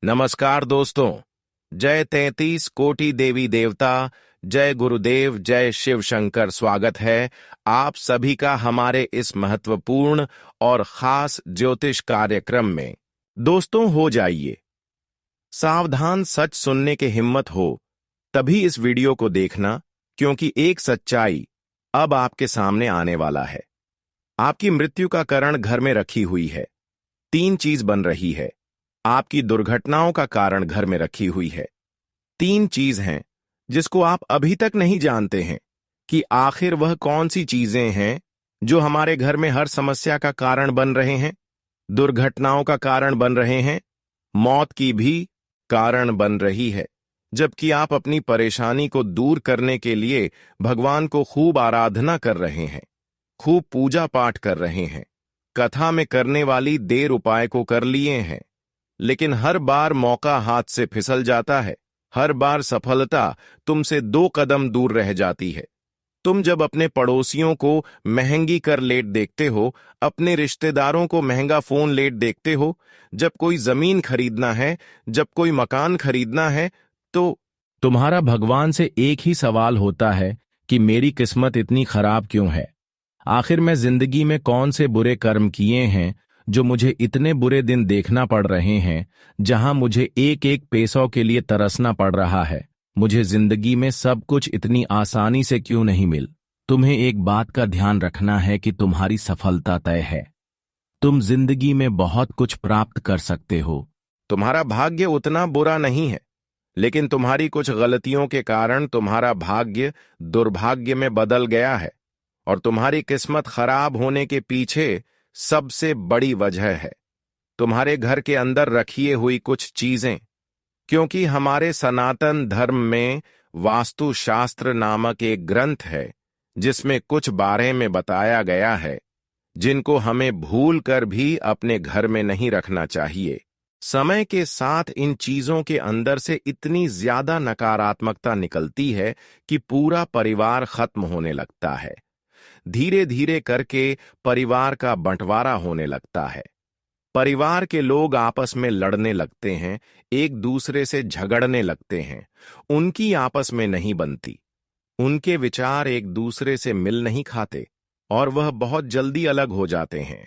नमस्कार दोस्तों। जय 33 कोटि देवी देवता, जय गुरुदेव, जय शिव शंकर। स्वागत है आप सभी का हमारे इस महत्वपूर्ण और खास ज्योतिष कार्यक्रम में। दोस्तों, हो जाइए सावधान। सच सुनने की हिम्मत हो तभी इस वीडियो को देखना, क्योंकि एक सच्चाई अब आपके सामने आने वाला है। आपकी मृत्यु का कारण घर में रखी हुई है। 3 चीज बन रही है। आपकी दुर्घटनाओं का कारण घर में रखी हुई है। 3 चीज हैं जिसको आप अभी तक नहीं जानते हैं कि आखिर वह कौन सी चीजें हैं जो हमारे घर में हर समस्या का कारण बन रहे हैं, दुर्घटनाओं का कारण बन रहे हैं, मौत की भी कारण बन रही है। जबकि आप अपनी परेशानी को दूर करने के लिए भगवान को खूब आराधना कर रहे हैं, खूब पूजा पाठ कर रहे हैं, कथा में करने वाली देर उपाय को कर लिए हैं, लेकिन हर बार मौका हाथ से फिसल जाता है। हर बार सफलता तुमसे 2 कदम दूर रह जाती है। तुम जब अपने पड़ोसियों को महंगी कर लेट देखते हो, अपने रिश्तेदारों को महंगा फोन लेट देखते हो, जब कोई जमीन खरीदना है, जब कोई मकान खरीदना है, तो तुम्हारा भगवान से एक ही सवाल होता है कि मेरी किस्मत इतनी खराब क्यों है। आखिर मैं जिंदगी में कौन से बुरे कर्म किए हैं जो मुझे इतने बुरे दिन देखना पड़ रहे हैं, जहां मुझे एक एक पैसों के लिए तरसना पड़ रहा है। मुझे जिंदगी में सब कुछ इतनी आसानी से क्यों नहीं मिल। तुम्हें एक बात का ध्यान रखना है कि तुम्हारी सफलता तय है। तुम जिंदगी में बहुत कुछ प्राप्त कर सकते हो। तुम्हारा भाग्य उतना बुरा नहीं है, लेकिन तुम्हारी कुछ गलतियों के कारण तुम्हारा भाग्य दुर्भाग्य में बदल गया है। और तुम्हारी किस्मत खराब होने के पीछे सबसे बड़ी वजह है तुम्हारे घर के अंदर रखी हुई कुछ चीजें। क्योंकि हमारे सनातन धर्म में वास्तुशास्त्र नामक एक ग्रंथ है जिसमें कुछ बारे में बताया गया है जिनको हमें भूल कर भी अपने घर में नहीं रखना चाहिए। समय के साथ इन चीजों के अंदर से इतनी ज्यादा नकारात्मकता निकलती है कि पूरा परिवार खत्म होने लगता है। धीरे धीरे करके परिवार का बंटवारा होने लगता है। परिवार के लोग आपस में लड़ने लगते हैं, एक दूसरे से झगड़ने लगते हैं। उनकी आपस में नहीं बनती, उनके विचार एक दूसरे से मिल नहीं खाते और वह बहुत जल्दी अलग हो जाते हैं।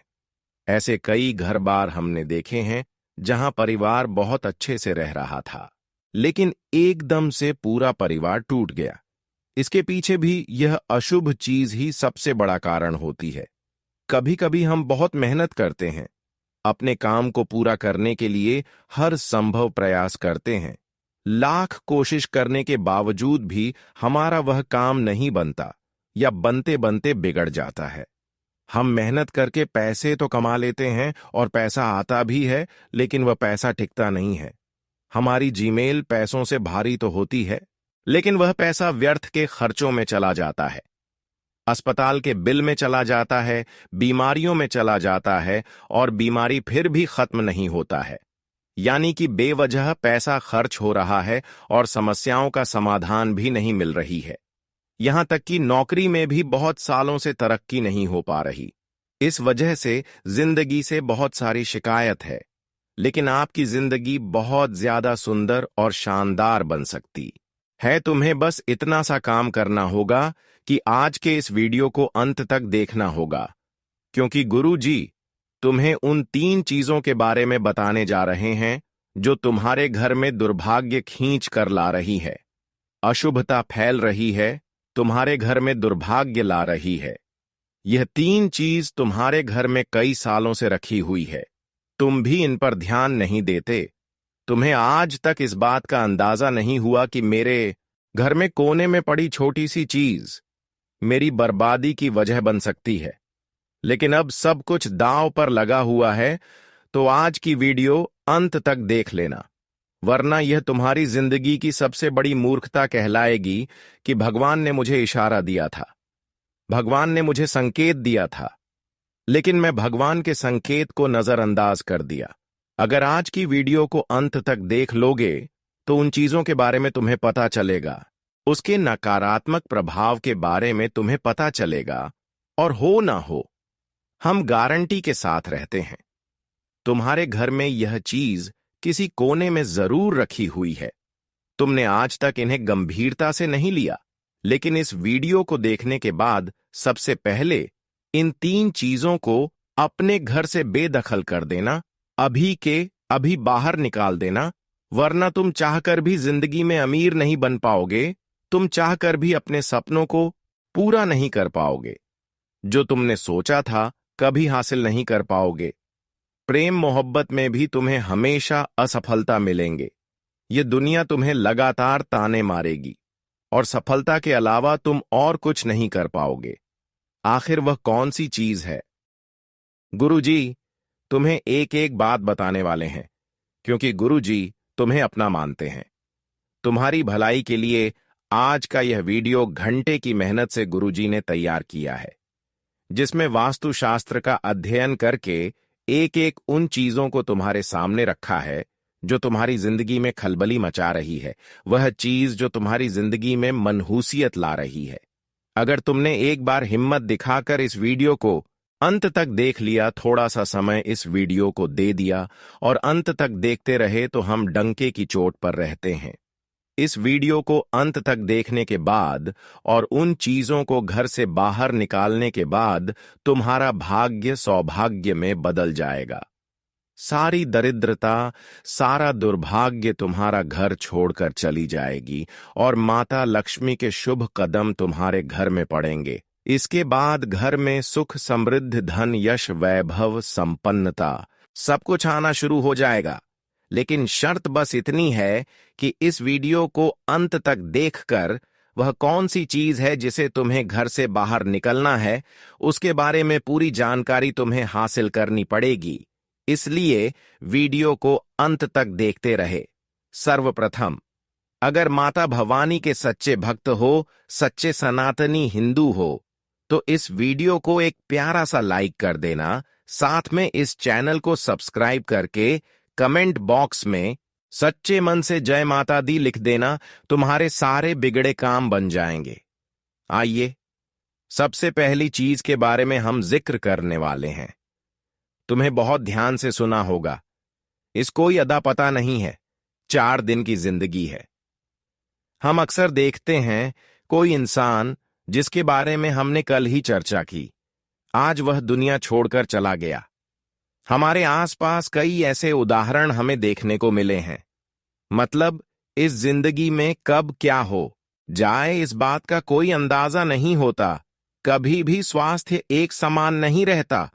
ऐसे कई घर बार हमने देखे हैं जहां परिवार बहुत अच्छे से रह रहा था, लेकिन एकदम से पूरा परिवार टूट गया। इसके पीछे भी यह अशुभ चीज ही सबसे बड़ा कारण होती है। कभी कभी हम बहुत मेहनत करते हैं, अपने काम को पूरा करने के लिए हर संभव प्रयास करते हैं, लाख कोशिश करने के बावजूद भी हमारा वह काम नहीं बनता या बनते बनते बिगड़ जाता है। हम मेहनत करके पैसे तो कमा लेते हैं और पैसा आता भी है, लेकिन वह पैसा टिकता नहीं है। हमारी जीमेल पैसों से भारी तो होती है, लेकिन वह पैसा व्यर्थ के खर्चों में चला जाता है, अस्पताल के बिल में चला जाता है, बीमारियों में चला जाता है और बीमारी फिर भी खत्म नहीं होता है। यानी कि बेवजह पैसा खर्च हो रहा है और समस्याओं का समाधान भी नहीं मिल रही है। यहां तक कि नौकरी में भी बहुत सालों से तरक्की नहीं हो पा रही। इस वजह से जिंदगी से बहुत सारी शिकायत है, लेकिन आपकी जिंदगी बहुत ज्यादा सुंदर और शानदार बन सकती है। तुम्हें बस इतना सा काम करना होगा कि आज के इस वीडियो को अंत तक देखना होगा, क्योंकि गुरु जी तुम्हें उन 3 चीजों के बारे में बताने जा रहे हैं जो तुम्हारे घर में दुर्भाग्य खींच कर ला रही है, अशुभता फैल रही है, तुम्हारे घर में दुर्भाग्य ला रही है। यह 3 चीज तुम्हारे घर में कई सालों से रखी हुई है, तुम भी इन पर ध्यान नहीं देते। तुम्हें आज तक इस बात का अंदाजा नहीं हुआ कि मेरे घर में कोने में पड़ी छोटी सी चीज मेरी बर्बादी की वजह बन सकती है। लेकिन अब सब कुछ दांव पर लगा हुआ है, तो आज की वीडियो अंत तक देख लेना, वरना यह तुम्हारी जिंदगी की सबसे बड़ी मूर्खता कहलाएगी कि भगवान ने मुझे इशारा दिया था, भगवान ने मुझे संकेत दिया था, लेकिन मैं भगवान के संकेत को नजरअंदाज कर दिया। अगर आज की वीडियो को अंत तक देख लोगे तो उन चीजों के बारे में तुम्हें पता चलेगा, उसके नकारात्मक प्रभाव के बारे में तुम्हें पता चलेगा, और हो ना हो हम गारंटी के साथ रहते हैं तुम्हारे घर में यह चीज किसी कोने में जरूर रखी हुई है। तुमने आज तक इन्हें गंभीरता से नहीं लिया, लेकिन इस वीडियो को देखने के बाद सबसे पहले इन 3 चीजों को अपने घर से बेदखल कर देना, अभी के अभी बाहर निकाल देना, वरना तुम चाहकर भी जिंदगी में अमीर नहीं बन पाओगे, तुम चाहकर भी अपने सपनों को पूरा नहीं कर पाओगे। जो तुमने सोचा था कभी हासिल नहीं कर पाओगे। प्रेम मोहब्बत में भी तुम्हें हमेशा असफलता मिलेंगे। ये दुनिया तुम्हें लगातार ताने मारेगी और सफलता के अलावा तुम और कुछ नहीं कर पाओगे। आखिर वह कौन सी चीज है? गुरुजी तुम्हें एक एक बात बताने वाले हैं, क्योंकि गुरुजी तुम्हें अपना मानते हैं। तुम्हारी भलाई के लिए आज का यह वीडियो घंटे की मेहनत से गुरुजी ने तैयार किया है, जिसमें वास्तुशास्त्र का अध्ययन करके एक एक उन चीजों को तुम्हारे सामने रखा है जो तुम्हारी जिंदगी में खलबली मचा रही है, वह चीज जो तुम्हारी जिंदगी में मनहूसियत ला रही है। अगर तुमने एक बार हिम्मत दिखाकर इस वीडियो को अंत तक देख लिया, थोड़ा सा समय इस वीडियो को दे दिया और अंत तक देखते रहे, तो हम डंके की चोट पर रहते हैं। इस वीडियो को अंत तक देखने के बाद और उन चीजों को घर से बाहर निकालने के बाद तुम्हारा भाग्य सौभाग्य में बदल जाएगा। सारी दरिद्रता, सारा दुर्भाग्य तुम्हारा घर छोड़कर चली जाएगी और माता लक्ष्मी के शुभ कदम तुम्हारे घर में पड़ेंगे। इसके बाद घर में सुख, समृद्ध, धन, यश, वैभव, संपन्नता सब कुछ आना शुरू हो जाएगा। लेकिन शर्त बस इतनी है कि इस वीडियो को अंत तक देखकर वह कौन सी चीज है जिसे तुम्हें घर से बाहर निकलना है, उसके बारे में पूरी जानकारी तुम्हें हासिल करनी पड़ेगी। इसलिए वीडियो को अंत तक देखते रहे। सर्वप्रथम, अगर माता भवानी के सच्चे भक्त हो, सच्चे सनातनी हिंदू हो, तो इस वीडियो को एक प्यारा सा लाइक कर देना। साथ में इस चैनल को सब्सक्राइब करके कमेंट बॉक्स में सच्चे मन से जय माता दी लिख देना। तुम्हारे सारे बिगड़े काम बन जाएंगे। आइए, सबसे पहली चीज के बारे में हम जिक्र करने वाले हैं। तुम्हें बहुत ध्यान से सुना होगा। इस कोई अदा पता नहीं है, 4 दिन की जिंदगी है। हम अक्सर देखते हैं कोई इंसान जिसके बारे में हमने कल ही चर्चा की, आज वह दुनिया छोड़कर चला गया। हमारे आसपास कई ऐसे उदाहरण हमें देखने को मिले हैं। मतलब इस जिंदगी में कब क्या हो जाए इस बात का कोई अंदाजा नहीं होता। कभी भी स्वास्थ्य एक समान नहीं रहता।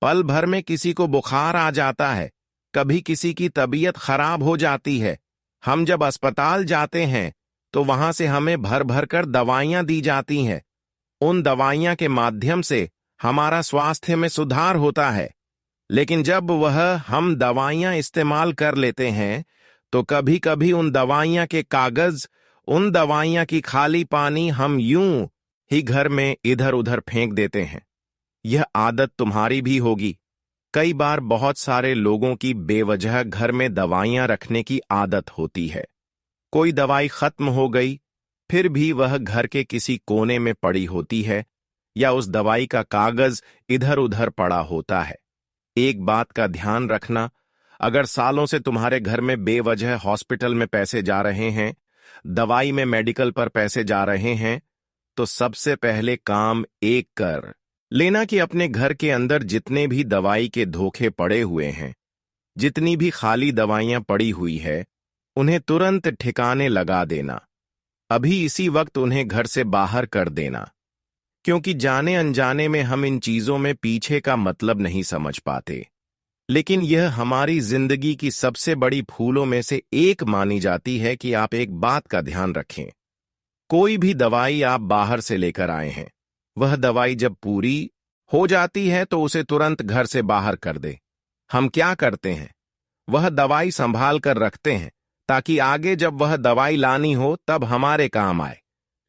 पल भर में किसी को बुखार आ जाता है, कभी किसी की तबीयत खराब हो जाती है। हम जब अस्पताल जाते हैं तो वहां से हमें भर भर कर दवाइयां दी जाती हैं। उन दवाइयां के माध्यम से हमारा स्वास्थ्य में सुधार होता है। लेकिन जब हम दवाइयां इस्तेमाल कर लेते हैं तो कभी कभी उन दवाइयां के कागज, उन दवाइयां की खाली पानी हम यूं ही घर में इधर उधर फेंक देते हैं। यह आदत तुम्हारी भी होगी। कई बार बहुत सारे लोगों की बेवजह घर में दवाइयां रखने की आदत होती है। कोई दवाई खत्म हो गई, फिर भी वह घर के किसी कोने में पड़ी होती है या उस दवाई का कागज इधर उधर पड़ा होता है। एक बात का ध्यान रखना, अगर सालों से तुम्हारे घर में बेवजह हॉस्पिटल में पैसे जा रहे हैं, दवाई में मेडिकल पर पैसे जा रहे हैं, तो सबसे पहले काम एक कर लेना कि अपने घर के अंदर जितने भी दवाई के धोखे पड़े हुए हैं, जितनी भी खाली दवाइयां पड़ी हुई है, उन्हें तुरंत ठिकाने लगा देना। अभी इसी वक्त उन्हें घर से बाहर कर देना, क्योंकि जाने अनजाने में हम इन चीजों में पीछे का मतलब नहीं समझ पाते। लेकिन यह हमारी जिंदगी की सबसे बड़ी भूलों में से एक मानी जाती है कि आप एक बात का ध्यान रखें। कोई भी दवाई आप बाहर से लेकर आए हैं, वह दवाई जब पूरी हो जाती है तो उसे तुरंत घर से बाहर कर दे। हम क्या करते हैं, वह दवाई संभाल कर रखते हैं ताकि आगे जब वह दवाई लानी हो तब हमारे काम आए।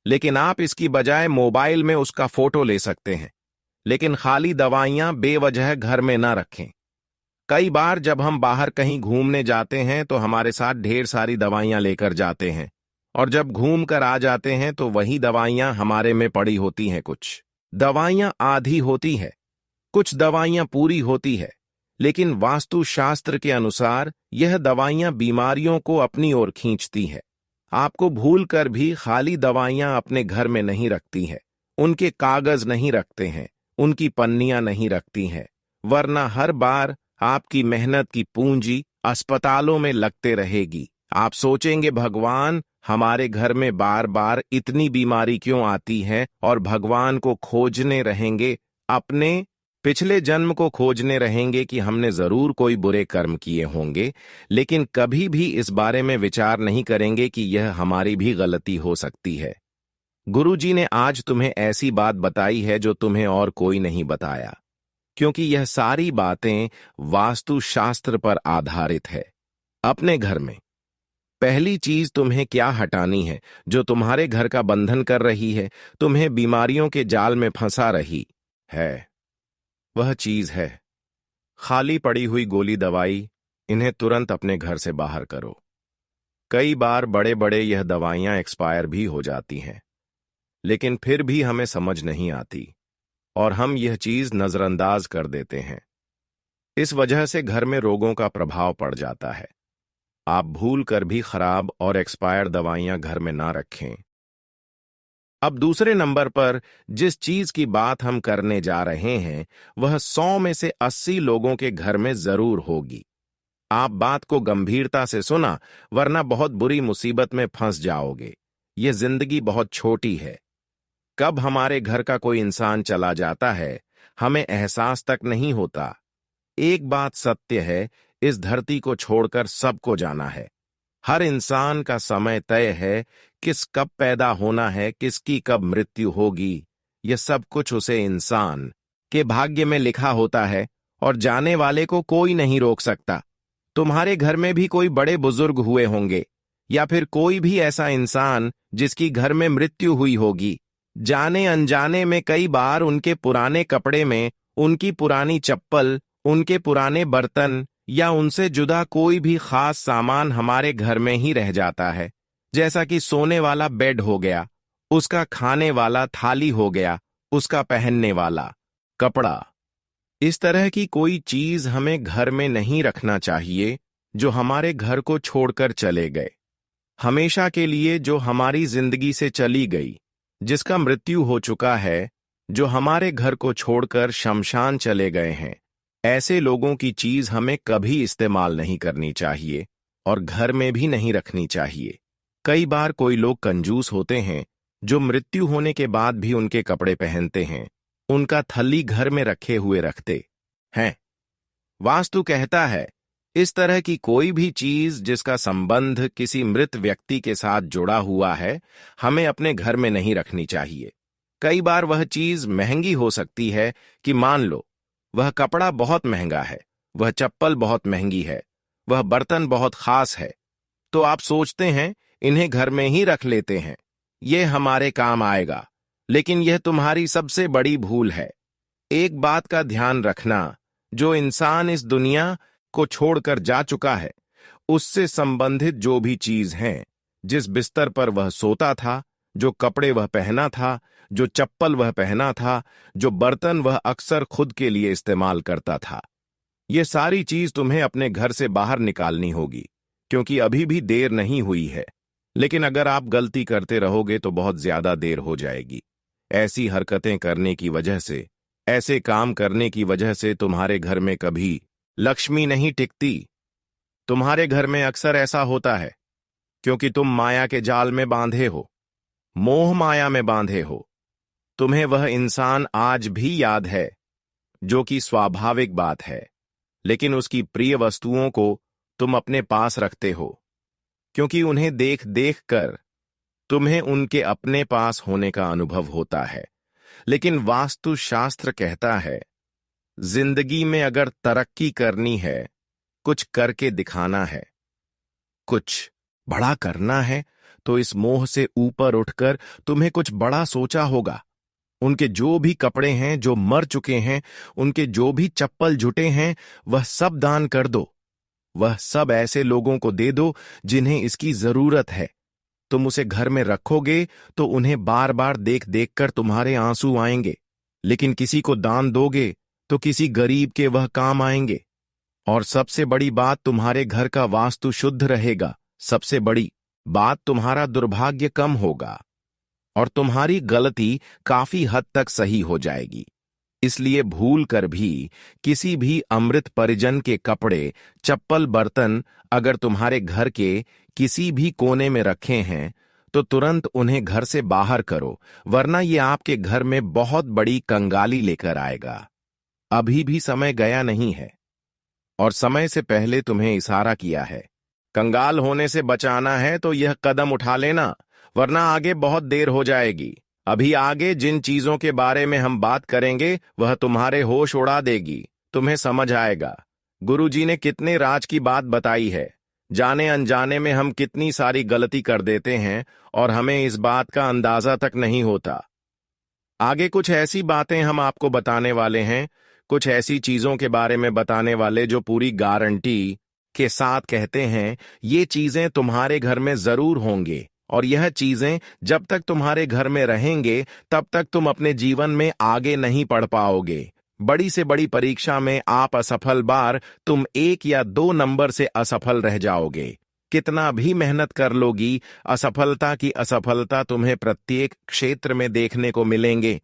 लेकिन आप इसकी बजाय मोबाइल में उसका फोटो ले सकते हैं। लेकिन खाली दवाइयां बेवजह घर में ना रखें। कई बार जब हम बाहर कहीं घूमने जाते हैं तो हमारे साथ ढेर सारी दवाइयां लेकर जाते हैं, और जब घूम कर आ जाते हैं तो वही दवाइयां हमारे में पड़ी होती हैं। कुछ दवाइयां आधी होती है, कुछ दवाइयां पूरी होती है, लेकिन वास्तुशास्त्र के अनुसार यह दवाइयां बीमारियों को अपनी ओर खींचती है। आपको भूलकर भी खाली दवाइयां अपने घर में नहीं रखती हैं, उनके कागज नहीं रखते हैं, उनकी पन्नियां नहीं रखती हैं, वरना हर बार आपकी मेहनत की पूंजी अस्पतालों में लगते रहेगी। आप सोचेंगे भगवान हमारे घर में बार बार इतनी बीमारी क्यों आती है, और भगवान को खोजने रहेंगे, अपने पिछले जन्म को खोजने रहेंगे कि हमने जरूर कोई बुरे कर्म किए होंगे, लेकिन कभी भी इस बारे में विचार नहीं करेंगे कि यह हमारी भी गलती हो सकती है। गुरुजी ने आज तुम्हें ऐसी बात बताई है जो तुम्हें और कोई नहीं बताया, क्योंकि यह सारी बातें वास्तुशास्त्र पर आधारित है। अपने घर में पहली चीज तुम्हें क्या हटानी है जो तुम्हारे घर का बंधन कर रही है, तुम्हें बीमारियों के जाल में फंसा रही है? वह चीज है खाली पड़ी हुई गोली दवाई। इन्हें तुरंत अपने घर से बाहर करो। कई बार बड़े बड़े यह दवाइयां एक्सपायर भी हो जाती हैं, लेकिन फिर भी हमें समझ नहीं आती और हम यह चीज नजरअंदाज कर देते हैं। इस वजह से घर में रोगों का प्रभाव पड़ जाता है। आप भूल कर भी खराब और एक्सपायर दवाइयां घर में ना रखें। अब दूसरे नंबर पर जिस चीज की बात हम करने जा रहे हैं वह 100 में से 80 लोगों के घर में जरूर होगी। आप बात को गंभीरता से सुना, वरना बहुत बुरी मुसीबत में फंस जाओगे। ये जिंदगी बहुत छोटी है। कब हमारे घर का कोई इंसान चला जाता है हमें एहसास तक नहीं होता। एक बात सत्य है, इस धरती को छोड़कर सबको जाना है। हर इंसान का समय तय है, किस कब पैदा होना है, किसकी कब मृत्यु होगी, यह सब कुछ उसे इंसान के भाग्य में लिखा होता है और जाने वाले को कोई नहीं रोक सकता। तुम्हारे घर में भी कोई बड़े बुजुर्ग हुए होंगे या फिर कोई भी ऐसा इंसान जिसकी घर में मृत्यु हुई होगी। जाने अनजाने में कई बार उनके पुराने कपड़े में उनकी पुरानी चप्पल, उनके पुराने बर्तन या उनसे जुदा कोई भी खास सामान हमारे घर में ही रह जाता है। जैसा कि सोने वाला बेड हो गया, उसका खाने वाला थाली हो गया, उसका पहनने वाला कपड़ा। इस तरह की कोई चीज हमें घर में नहीं रखना चाहिए जो हमारे घर को छोड़कर चले गए, हमेशा के लिए, जो हमारी जिंदगी से चली गई, जिसका मृत्यु हो चुका है, जो हमारे घर को छोड़कर शमशान चले गए हैं। ऐसे लोगों की चीज हमें कभी इस्तेमाल नहीं करनी चाहिए और घर में भी नहीं रखनी चाहिए। कई बार कोई लोग कंजूस होते हैं जो मृत्यु होने के बाद भी उनके कपड़े पहनते हैं, उनका थैली घर में रखे हुए रखते हैं। वास्तु कहता है इस तरह की कोई भी चीज जिसका संबंध किसी मृत व्यक्ति के साथ जुड़ा हुआ है हमें अपने घर में नहीं रखनी चाहिए। कई बार वह चीज महंगी हो सकती है कि मान लो वह कपड़ा बहुत महंगा है, वह चप्पल बहुत महंगी है, वह बर्तन बहुत खास है, तो आप सोचते हैं इन्हें घर में ही रख लेते हैं, ये हमारे काम आएगा। लेकिन यह तुम्हारी सबसे बड़ी भूल है। एक बात का ध्यान रखना, जो इंसान इस दुनिया को छोड़कर जा चुका है उससे संबंधित जो भी चीज हैं, जिस बिस्तर पर वह सोता था, जो कपड़े वह पहना था, जो चप्पल वह पहना था, जो बर्तन वह अक्सर खुद के लिए इस्तेमाल करता था, ये सारी चीज तुम्हें अपने घर से बाहर निकालनी होगी, क्योंकि अभी भी देर नहीं हुई है। लेकिन अगर आप गलती करते रहोगे तो बहुत ज्यादा देर हो जाएगी। ऐसी हरकतें करने की वजह से, ऐसे काम करने की वजह से तुम्हारे घर में कभी लक्ष्मी नहीं टिकती। तुम्हारे घर में अक्सर ऐसा होता है क्योंकि तुम माया के जाल में बांधे हो, मोह माया में बांधे हो। तुम्हें वह इंसान आज भी याद है, जो कि स्वाभाविक बात है, लेकिन उसकी प्रिय वस्तुओं को तुम अपने पास रखते हो क्योंकि उन्हें देख देख कर तुम्हें उनके अपने पास होने का अनुभव होता है। लेकिन वास्तुशास्त्र कहता है जिंदगी में अगर तरक्की करनी है, कुछ करके दिखाना है, कुछ बड़ा करना है, तो इस मोह से ऊपर उठकर तुम्हें कुछ बड़ा सोचा होगा। उनके जो भी कपड़े हैं जो मर चुके हैं, उनके जो भी चप्पल जुटे हैं, वह सब दान कर दो। वह सब ऐसे लोगों को दे दो जिन्हें इसकी जरूरत है। तुम उसे घर में रखोगे तो उन्हें बार बार देख देख कर तुम्हारे आंसू आएंगे, लेकिन किसी को दान दोगे तो किसी गरीब के वह काम आएंगे। और सबसे बड़ी बात, तुम्हारे घर का वास्तु शुद्ध रहेगा। सबसे बड़ी बात, तुम्हारा दुर्भाग्य कम होगा और तुम्हारी गलती काफी हद तक सही हो जाएगी। इसलिए भूल कर भी किसी भी अमृत परिजन के कपड़े, चप्पल, बर्तन अगर तुम्हारे घर के किसी भी कोने में रखे हैं तो तुरंत उन्हें घर से बाहर करो, वरना ये आपके घर में बहुत बड़ी कंगाली लेकर आएगा। अभी भी समय गया नहीं है और समय से पहले तुम्हें इशारा किया है। कंगाल होने से बचाना है तो यह कदम उठा लेना, वरना आगे बहुत देर हो जाएगी। अभी आगे जिन चीजों के बारे में हम बात करेंगे वह तुम्हारे होश उड़ा देगी। तुम्हें समझ आएगा गुरुजी ने कितने राज की बात बताई है। जाने अनजाने में हम कितनी सारी गलती कर देते हैं और हमें इस बात का अंदाजा तक नहीं होता। आगे कुछ ऐसी बातें हम आपको बताने वाले हैं, कुछ ऐसी चीजों के बारे में बताने वाले जो पूरी गारंटी के साथ कहते हैं ये चीजें तुम्हारे घर में जरूर होंगे और यह चीजें जब तक तुम्हारे घर में रहेंगे तब तक तुम अपने जीवन में आगे नहीं बढ़ पाओगे। बड़ी से बड़ी परीक्षा में आप असफल बार तुम 1 या 2 नंबर से असफल रह जाओगे। कितना भी मेहनत कर लोगी, असफलता की असफलता तुम्हें प्रत्येक क्षेत्र में देखने को मिलेंगे।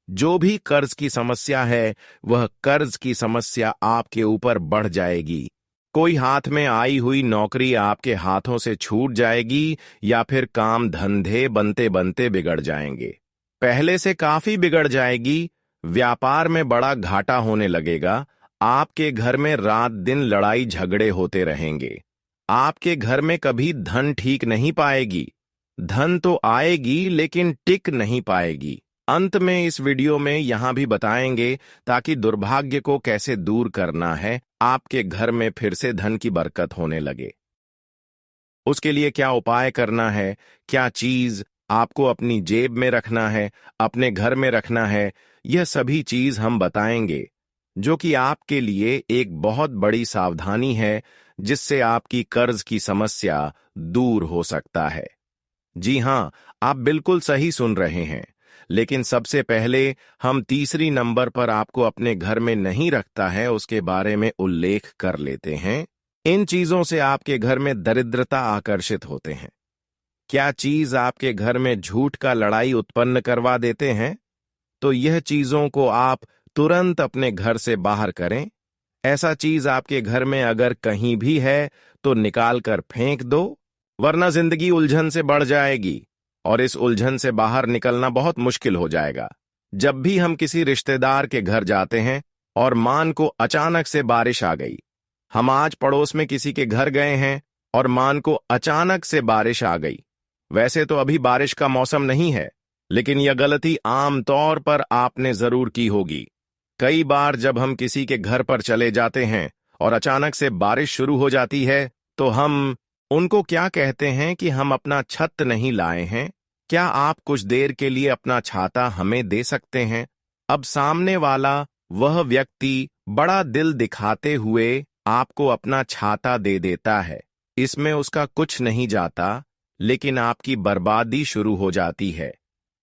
जो भी कर्ज की समस्या है वह कर्ज की समस्या आपके ऊपर बढ़ जाएगी। कोई हाथ में आई हुई नौकरी आपके हाथों से छूट जाएगी या फिर काम धंधे बनते बनते बिगड़ जाएंगे। पहले से काफी बिगड़ जाएगी। व्यापार में बड़ा घाटा होने लगेगा। आपके घर में रात दिन लड़ाई झगड़े होते रहेंगे। आपके घर में कभी धन ठीक नहीं पाएगी। धन तो आएगी लेकिन टिक नहीं पाएगी। अंत में इस वीडियो में यहां भी बताएंगे ताकि दुर्भाग्य को कैसे दूर करना है, आपके घर में फिर से धन की बरकत होने लगे। उसके लिए क्या उपाय करना है, क्या चीज आपको अपनी जेब में रखना है, अपने घर में रखना है, यह सभी चीज हम बताएंगे, जो कि आपके लिए एक बहुत बड़ी सावधानी है जिससे आपकी कर्ज की समस्या दूर हो सकता है। जी हां, आप बिल्कुल सही सुन रहे हैं। लेकिन सबसे पहले हम तीसरी नंबर पर आपको अपने घर में नहीं रखता है उसके बारे में उल्लेख कर लेते हैं। इन चीजों से आपके घर में दरिद्रता आकर्षित होते हैं। क्या चीज आपके घर में झूठ का लड़ाई उत्पन्न करवा देते हैं? तो यह चीजों को आप तुरंत अपने घर से बाहर करें। ऐसा चीज आपके घर में अगर कहीं भी है तो निकाल कर फेंक दो, वरना जिंदगी उलझन से बढ़ जाएगी और इस उलझन से बाहर निकलना बहुत मुश्किल हो जाएगा। जब भी हम किसी रिश्तेदार के घर जाते हैं और मान को अचानक से बारिश आ गई, हम आज पड़ोस में किसी के घर गए हैं और मान को अचानक से बारिश आ गई। वैसे तो अभी बारिश का मौसम नहीं है, लेकिन यह गलती आमतौर पर आपने जरूर की होगी। कई बार जब हम किसी के घर पर चले जाते हैं और अचानक से बारिश शुरू हो जाती है तो हम उनको क्या कहते हैं कि हम अपना छत नहीं लाए हैं, क्या आप कुछ देर के लिए अपना छाता हमें दे सकते हैं? अब सामने वाला वह व्यक्ति बड़ा दिल दिखाते हुए आपको अपना छाता दे देता है। इसमें उसका कुछ नहीं जाता, लेकिन आपकी बर्बादी शुरू हो जाती है।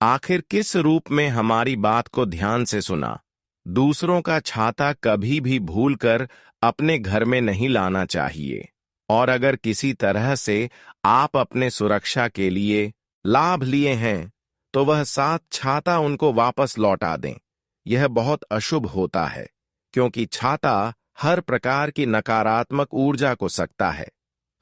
आखिर किस रूप में हमारी बात को ध्यान से सुना। दूसरों का छाता कभी भी भूलकर अपने घर में नहीं लाना चाहिए, और अगर किसी तरह से आप अपने सुरक्षा के लिए लाभ लिए हैं तो वह साथ छाता उनको वापस लौटा दें। यह बहुत अशुभ होता है, क्योंकि छाता हर प्रकार की नकारात्मक ऊर्जा को सकता है।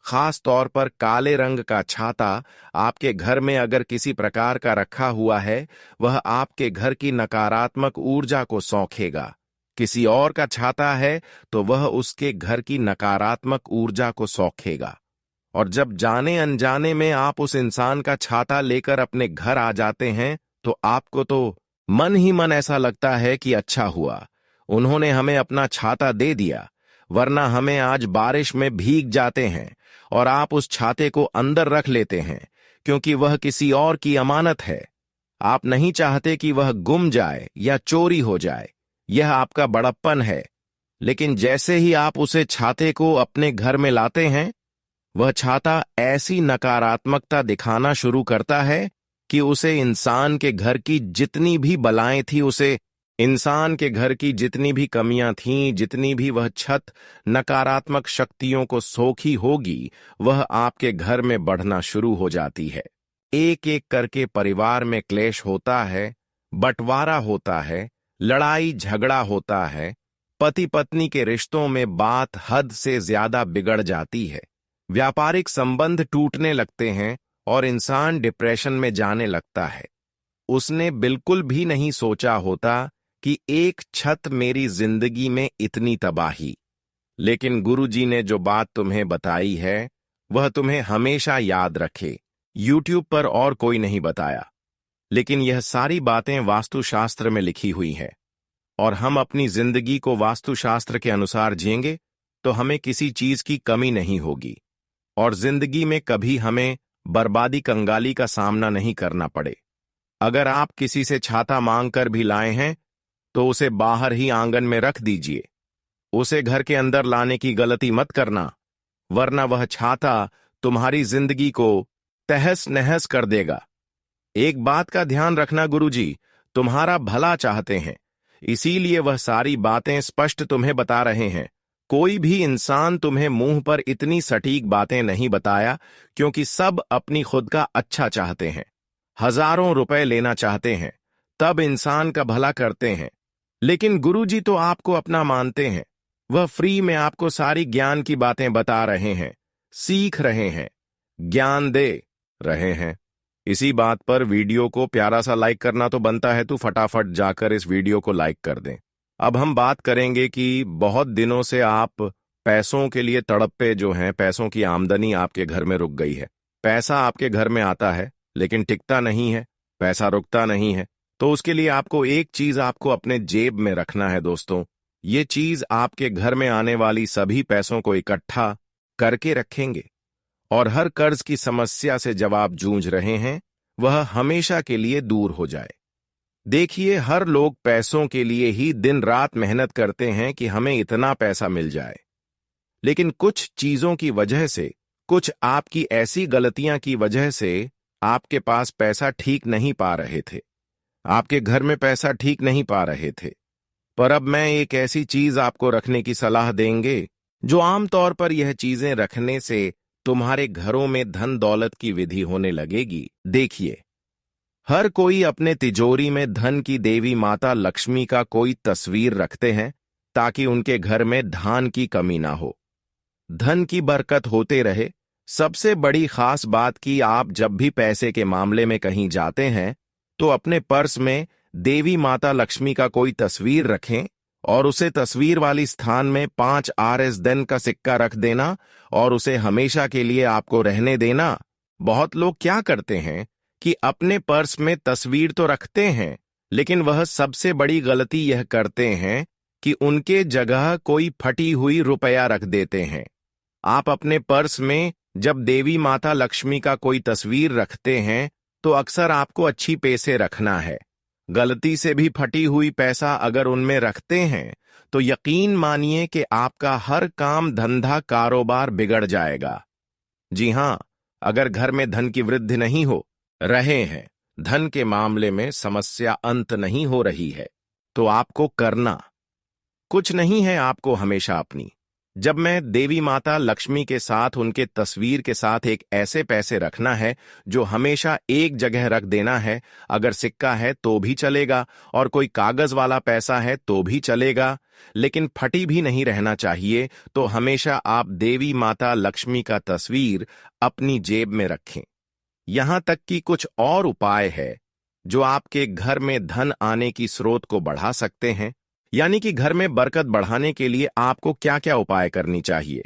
खास तौर पर काले रंग का छाता आपके घर में अगर किसी प्रकार का रखा हुआ है, वह आपके घर की नकारात्मक ऊर्जा को सौखेगा। किसी और का छाता है तो वह उसके घर की नकारात्मक ऊर्जा को सौखेगा। और जब जाने अनजाने में आप उस इंसान का छाता लेकर अपने घर आ जाते हैं तो आपको तो मन ही मन ऐसा लगता है कि अच्छा हुआ उन्होंने हमें अपना छाता दे दिया, वरना हमें आज बारिश में भीग जाते हैं। और आप उस छाते को अंदर रख लेते हैं क्योंकि वह किसी और की अमानत है। आप नहीं चाहते कि वह गुम जाए या चोरी हो जाए, यह आपका बड़प्पन है। लेकिन जैसे ही आप उसे छाते को अपने घर में लाते हैं, वह छाता ऐसी नकारात्मकता दिखाना शुरू करता है कि उसे इंसान के घर की जितनी भी बलाएं थी उसे इंसान के घर की जितनी भी कमियां थीं, जितनी भी वह छत नकारात्मक शक्तियों को सोखी होगी, वह आपके घर में बढ़ना शुरू हो जाती है। एक एक करके परिवार में क्लेश होता है, बंटवारा होता है, लड़ाई झगड़ा होता है, पति पत्नी के रिश्तों में बात हद से ज्यादा बिगड़ जाती है, व्यापारिक संबंध टूटने लगते हैं और इंसान डिप्रेशन में जाने लगता है। उसने बिल्कुल भी नहीं सोचा होता कि एक छत मेरी जिंदगी में इतनी तबाही। लेकिन गुरुजी ने जो बात तुम्हें बताई है, वह तुम्हें हमेशा याद रखे। यूट्यूब पर और कोई नहीं बताया, लेकिन यह सारी बातें वास्तुशास्त्र में लिखी हुई है, और हम अपनी जिंदगी को वास्तुशास्त्र के अनुसार जिएंगे तो हमें किसी चीज की कमी नहीं होगी, और जिंदगी में कभी हमें बर्बादी कंगाली का सामना नहीं करना पड़े। अगर आप किसी से छाता मांग कर भी लाए हैं तो उसे बाहर ही आंगन में रख दीजिए। उसे घर के अंदर लाने की गलती मत करना, वरना वह छाता तुम्हारी जिंदगी को तहस नहस कर देगा। एक बात का ध्यान रखना, गुरुजी तुम्हारा भला चाहते हैं, इसीलिए वह सारी बातें स्पष्ट तुम्हें बता रहे हैं। कोई भी इंसान तुम्हें मुंह पर इतनी सटीक बातें नहीं बताया, क्योंकि सब अपनी खुद का अच्छा चाहते हैं, हजारों रुपए लेना चाहते हैं, तब इंसान का भला करते हैं। लेकिन गुरुजी तो आपको अपना मानते हैं, वह फ्री में आपको सारी ज्ञान की बातें बता रहे हैं, सीख रहे हैं, ज्ञान दे रहे हैं। इसी बात पर वीडियो को प्यारा सा लाइक करना तो बनता है, तो फटाफट जाकर इस वीडियो को लाइक कर दें। अब हम बात करेंगे कि बहुत दिनों से आप पैसों के लिए तड़पे जो हैं, पैसों की आमदनी आपके घर में रुक गई है। पैसा आपके घर में आता है लेकिन टिकता नहीं है, पैसा रुकता नहीं है। तो उसके लिए आपको एक चीज आपको अपने जेब में रखना है दोस्तों। ये चीज आपके घर में आने वाली सभी पैसों को इकट्ठा करके रखेंगे, और हर कर्ज की समस्या से जब आप जूझ रहे हैं, वह हमेशा के लिए दूर हो जाए। देखिए, हर लोग पैसों के लिए ही दिन रात मेहनत करते हैं कि हमें इतना पैसा मिल जाए, लेकिन कुछ चीजों की वजह से, कुछ आपकी ऐसी गलतियां की वजह से आपके पास पैसा ठीक नहीं पा रहे थे, आपके घर में पैसा ठीक नहीं पा रहे थे। पर अब मैं एक ऐसी चीज आपको रखने की सलाह देंगे, जो आमतौर पर यह चीजें रखने से तुम्हारे घरों में धन दौलत की विधि होने लगेगी। देखिए, हर कोई अपने तिजोरी में धन की देवी माता लक्ष्मी का कोई तस्वीर रखते हैं, ताकि उनके घर में धान की कमी ना हो, धन की बरकत होते रहे। सबसे बड़ी खास बात कि आप जब भी पैसे के मामले में कहीं जाते हैं, तो अपने पर्स में देवी माता लक्ष्मी का कोई तस्वीर रखें, और उसे तस्वीर वाली स्थान में 5 RS धन का सिक्का रख देना, और उसे हमेशा के लिए आपको रहने देना। बहुत लोग क्या करते हैं कि अपने पर्स में तस्वीर तो रखते हैं, लेकिन वह सबसे बड़ी गलती यह करते हैं कि उनके जगह कोई फटी हुई रुपया रख देते हैं। आप अपने पर्स में जब देवी माता लक्ष्मी का कोई तस्वीर रखते हैं, तो अक्सर आपको अच्छी पैसे रखना है। गलती से भी फटी हुई पैसा अगर उनमें रखते हैं, तो यकीन मानिए कि आपका हर काम धंधा कारोबार बिगड़ जाएगा। जी हां, अगर घर में धन की वृद्धि नहीं हो रहे हैं, धन के मामले में समस्या अंत नहीं हो रही है, तो आपको करना कुछ नहीं है, आपको हमेशा अपनी जब मैं देवी माता लक्ष्मी के साथ उनके तस्वीर के साथ एक ऐसे पैसे रखना है जो हमेशा एक जगह रख देना है। अगर सिक्का है तो भी चलेगा, और कोई कागज वाला पैसा है तो भी चलेगा, लेकिन फटी भी नहीं रहना चाहिए। तो हमेशा आप देवी माता लक्ष्मी का तस्वीर अपनी जेब में रखें। यहां तक कि कुछ और उपाय है जो आपके घर में धन आने की स्रोत को बढ़ा सकते हैं। यानी कि घर में बरकत बढ़ाने के लिए आपको क्या क्या उपाय करनी चाहिए,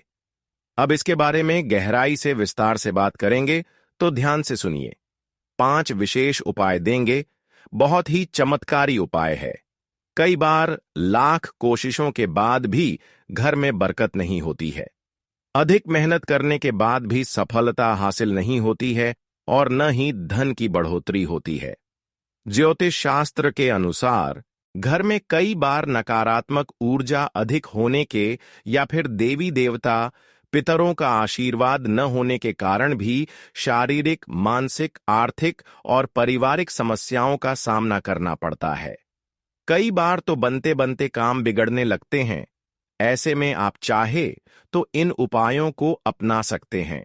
अब इसके बारे में गहराई से विस्तार से बात करेंगे, तो ध्यान से सुनिए। 5 विशेष उपाय देंगे, बहुत ही चमत्कारी उपाय है। कई बार लाख कोशिशों के बाद भी घर में बरकत नहीं होती है, अधिक मेहनत करने के बाद भी सफलता हासिल नहीं होती है, और न ही धन की बढ़ोतरी होती है। ज्योतिष शास्त्र के अनुसार घर में कई बार नकारात्मक ऊर्जा अधिक होने के या फिर देवी देवता पितरों का आशीर्वाद न होने के कारण भी शारीरिक, मानसिक, आर्थिक और पारिवारिक समस्याओं का सामना करना पड़ता है। कई बार तो बनते बनते काम बिगड़ने लगते हैं। ऐसे में आप चाहे तो इन उपायों को अपना सकते हैं।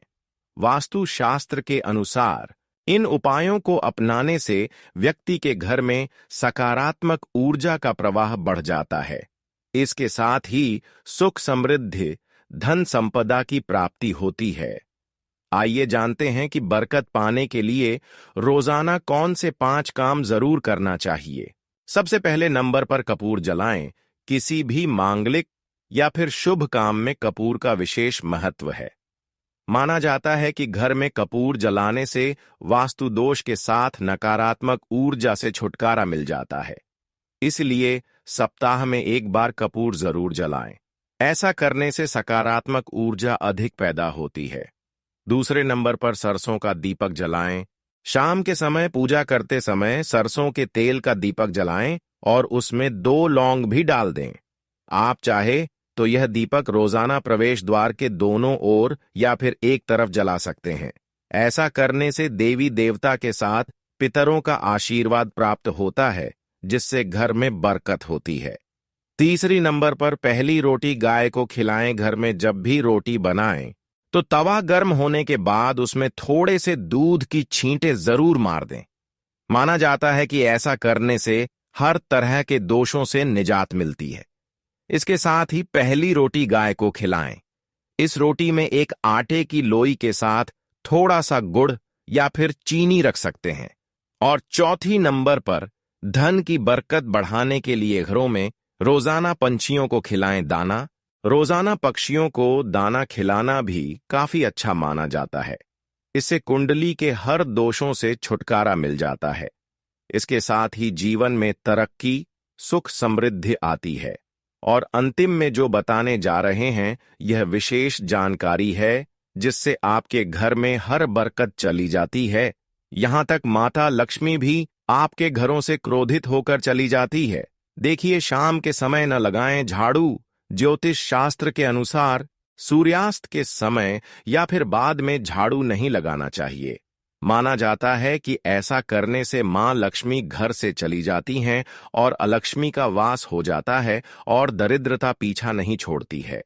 वास्तु शास्त्र के अनुसार इन उपायों को अपनाने से व्यक्ति के घर में सकारात्मक ऊर्जा का प्रवाह बढ़ जाता है। इसके साथ ही सुख समृद्धि, धन संपदा की प्राप्ति होती है। आइए जानते हैं कि बरकत पाने के लिए रोजाना कौन से 5 काम जरूर करना चाहिए। सबसे पहले नंबर पर कपूर जलाएं। किसी भी मांगलिक या फिर शुभ काम में कपूर का विशेष महत्व है। माना जाता है कि घर में कपूर जलाने से वास्तु दोष के साथ नकारात्मक ऊर्जा से छुटकारा मिल जाता है। इसलिए सप्ताह में एक बार कपूर जरूर जलाएं। ऐसा करने से सकारात्मक ऊर्जा अधिक पैदा होती है। दूसरे नंबर पर सरसों का दीपक जलाएं। शाम के समय पूजा करते समय सरसों के तेल का दीपक जलाएं और उसमें 2 लौंग भी डाल दें। आप चाहे तो यह दीपक रोजाना प्रवेश द्वार के दोनों ओर या फिर एक तरफ जला सकते हैं। ऐसा करने से देवी देवता के साथ पितरों का आशीर्वाद प्राप्त होता है, जिससे घर में बरकत होती है। तीसरी नंबर पर पहली रोटी गाय को खिलाएं। घर में जब भी रोटी बनाएं तो तवा गर्म होने के बाद उसमें थोड़े से दूध की छींटे जरूर मार दें। माना जाता है कि ऐसा करने से हर तरह के दोषों से निजात मिलती है। इसके साथ ही पहली रोटी गाय को खिलाएं। इस रोटी में एक आटे की लोई के साथ थोड़ा सा गुड़ या फिर चीनी रख सकते हैं। और चौथी नंबर पर धन की बरकत बढ़ाने के लिए घरों में रोजाना पंछियों को खिलाएं दाना। रोजाना पक्षियों को दाना खिलाना भी काफी अच्छा माना जाता है। इससे कुंडली के हर दोषों से छुटकारा मिल जाता है। इसके साथ ही जीवन में तरक्की, सुख समृद्धि आती है। और अंतिम में जो बताने जा रहे हैं, यह विशेष जानकारी है जिससे आपके घर में हर बरकत चली जाती है। यहां तक माता लक्ष्मी भी आपके घरों से क्रोधित होकर चली जाती है। देखिए, शाम के समय न लगाएं झाड़ू। ज्योतिष शास्त्र के अनुसार सूर्यास्त के समय या फिर बाद में झाड़ू नहीं लगाना चाहिए। माना जाता है कि ऐसा करने से मां लक्ष्मी घर से चली जाती हैं और अलक्ष्मी का वास हो जाता है और दरिद्रता पीछा नहीं छोड़ती है।